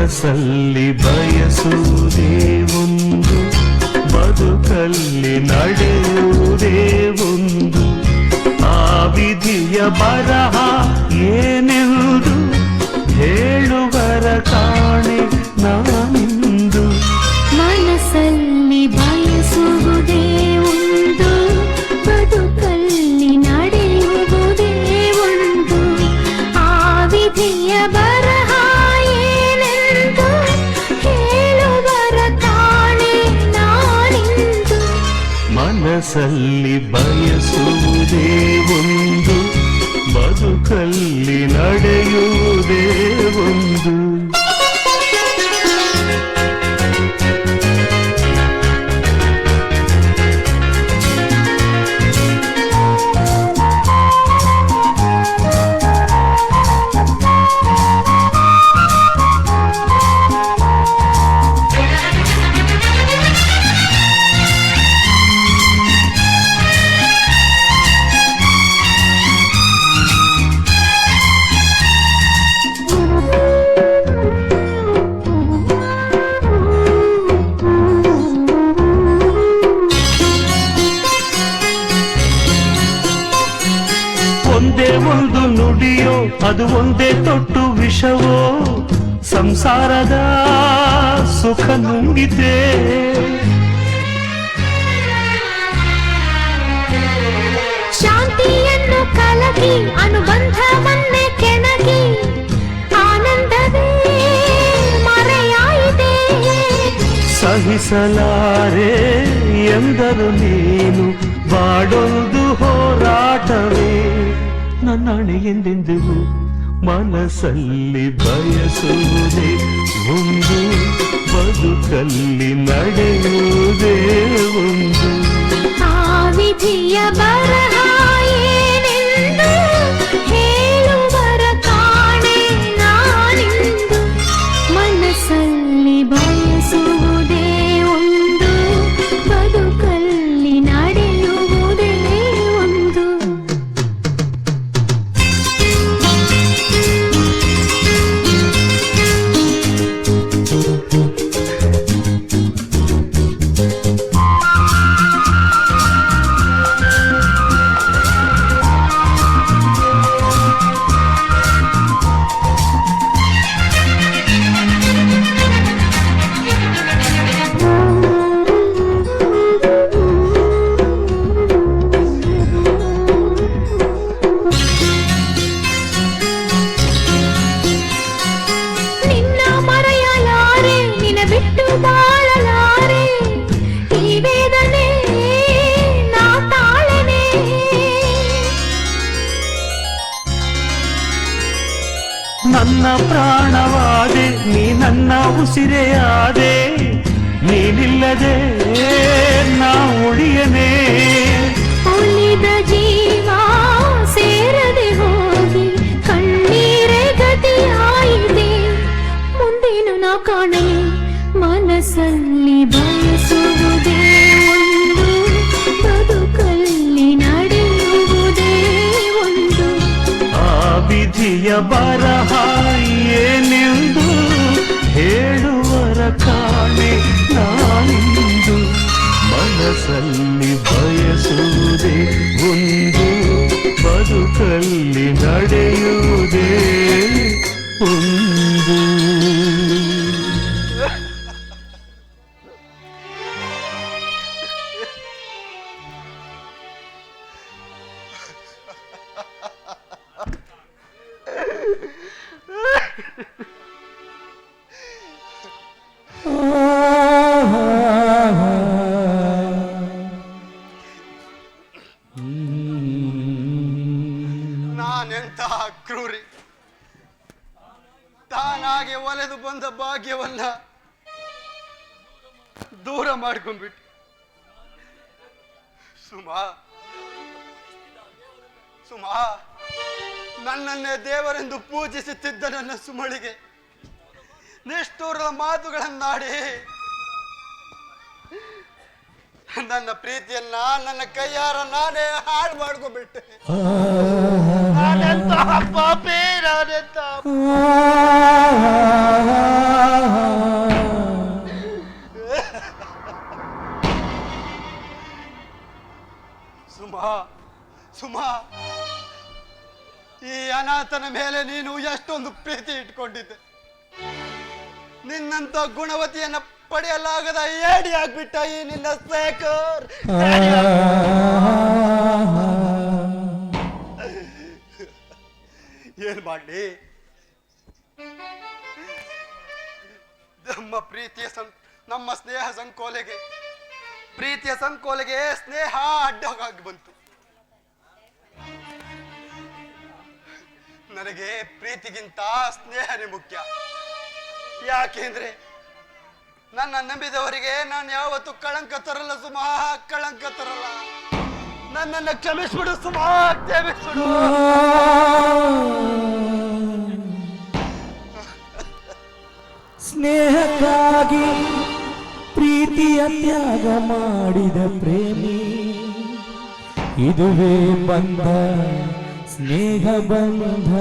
ಮನಸ್ಸಲ್ಲಿ ಬಯಸುವುದೇ ಒಂದು, ಬದುಕಲ್ಲಿ ನಡೆಯುವುದೇ ಒಂದು. ಆ ವಿಧಿಯ ಬರಹ ಏನೆಂದು ಹೇಳುವರ ಕಾಣೆ ನಾನಿಂದು. ಮನಸ್ಸಲ್ಲಿ ಬಯಸುವುದೇ ಒಂದು, ಬದುಕಲ್ಲಿ ನಡೆಯುವುದೇ ಒಂದು. ಆ ವಿಧಿಯ ಬರಹ ಏನೆಂದು ಹೇಳುವರ ಕಾಣೆ ನಾನಿಂದು. ಮನಸ್ಸಲ್ಲಿ ಬಯಸುವುದೇ ಒಂದು, ಬದುಕಲ್ಲಿ ನಡೆಯುವುದೇ ಒಂದು. ಒಂದೇ ಒಂದು ನುಡಿಯೋ ಅದು ಒಂದೇ ತೊಟ್ಟು ವಿಷವೋ, ಸಂಸಾರದ ಸುಖ ನುಂಗಿದೆ. ಶಾಂತಿಯನ್ನು ಕಲಕಿ ಅನುಬಂಧವನ್ನೇ ಕೆಣಕಿ ಆನಂದವೇ ಮರೆಯಾಯಿದೆ. ಸಹಿಸಲಾರೆ ಎಂದರು ನೀನು ಬಾಡೊಂದು ಹೋರಾಟವೇ. ನನ್ನಣೆ ಎಂದೆಂದಿಗೂ ಮನಸ್ಸಲ್ಲಿ ಬಯಸುವುದೇ ಒಂದು, ಬದುಕಲ್ಲಿ ನಡೆಯುವುದೇ ಒಂದು. ಆ ವಿಧಿಯ ಬರಹ ಏನೆಂದು ಹೇಳುವರ ಕಾಣೆ ನಾನಿಂದು. ಮನಸ್ಸಲ್ಲಿ ಬಯಸುವುದೇ ಒಂದು, ಬದುಕಲ್ಲಿ ನಡೆಯುವುದೇ ಒಂದು. ಬಿಟ್ಟು ಬಾಳಲಾರೆ ಈ ವೇದನೆ ನಾ ತಾಳನೆ. ನನ್ನ ಪ್ರಾಣವಾದೆ ನೀ ನನ್ನ ಉಸಿರೆಯಾದೆ, ನೀನಿಲ್ಲದೆ ನಾ ಉಳಿಯನೆ. ಉಳಿದ ಜೀವ ಸೇರದೆ ಹೋಗಿ ಕಣ್ಣೀರೇ ಗತಿಯಾಯಿದೆ. ಮುಂದೇನು ನಾ ಕಾಣಲಿ ಮನಸ್ಸಲ್ಲಿ ಬಯಸುವುದೇ ಒಂದು, ಬದುಕಲ್ಲಿ ನಡೆಯುವುದೇ ಒಂದು. ಆ ವಿಧಿಯ ಬರಹ ಏನೆಂದು ಹೇಳುವರ ಕಾಣೆ ನಾನಿಂದು. ಮನಸ್ಸಲ್ಲಿ ಬಯಸುವುದೇ ಒಂದು, ಬದುಕಲ್ಲಿ ನಡೆಯುವುದೇ ಒಂದು. ನಾನೆಂತ ಕ್ರೂರಿ, ತಾನಾಗೆ ಒಲೆದು ಬಂದ ಭಾಗ್ಯವನ್ನ ದೂರ ಮಾಡ್ಕೊಂಡ್ಬಿಟ್ಟು. ಸುಮಾ ಸುಮಾ, ನನ್ನನ್ನೇ ದೇವರೆಂದು ಪೂಜಿಸುತ್ತಿದ್ದ ನನ್ನ ಸುಮಳಿಗೆ ನಿಷ್ಠೂರದ ಮಾತುಗಳನ್ನಾಡಿ ನನ್ನ ಪ್ರೀತಿಯನ್ನ ನನ್ನ ಕೈಯಾರ ನಾನೇ ಹಾಳು ಮಾಡ್ಕೊಂಡ್ಬಿಟ್ಟೆ. ನಾನೆಂತ ಪಾಪಿ, ನಾನೆಂತ ಅನಾಥನ ಮೇಲೆ ನೀನು ಎಷ್ಟೊಂದು ಪ್ರೀತಿ ಇಟ್ಕೊಂಡಿದ್ದೆ. ನಿನ್ನಂತ ಗುಣವತಿಯನ್ನ ಪಡೆಯಲಾಗದ ಏಡಿ ಆಗ್ಬಿಟ್ಟ ಈ ನಿನ್ನ ಶೇಖರ್. ಏನ್ ಮಾಡ್ಲಿ? ನಮ್ಮ ಸ್ನೇಹ ಸಂಕೋಲೆಗೆ, ಪ್ರೀತಿಯ ಸಂಕೋಲೆಗೆ ಸ್ನೇಹ ಅಡ್ಡವಾಗಿ ಬಂತು. ನನಗೆ ಪ್ರೀತಿಗಿಂತ ಸ್ನೇಹನೇ ಮುಖ್ಯ. ಯಾಕೆಂದ್ರೆ ನನ್ನ ನಂಬಿದವರಿಗೆ ನಾನು ಯಾವತ್ತು ಕಳಂಕ ತರಲ್ಲ ಸುಮಾ, ಕಳಂಕ ತರಲ್ಲ. ನನ್ನನ್ನು ಕ್ಷಮಿಸ್ಬಿಡು ಸುಮಾ, ಕ್ಷಮಿಸ್ಬಿಡು. ಸ್ನೇಹಕ್ಕಾಗಿ ಪ್ರೀತಿಯ ತ್ಯಾಗ ಮಾಡಿದ ಪ್ರೇಮಿ, ಇದುವೇ ಬಂಧ, ಸ್ನೇಹ ಬಂಧ.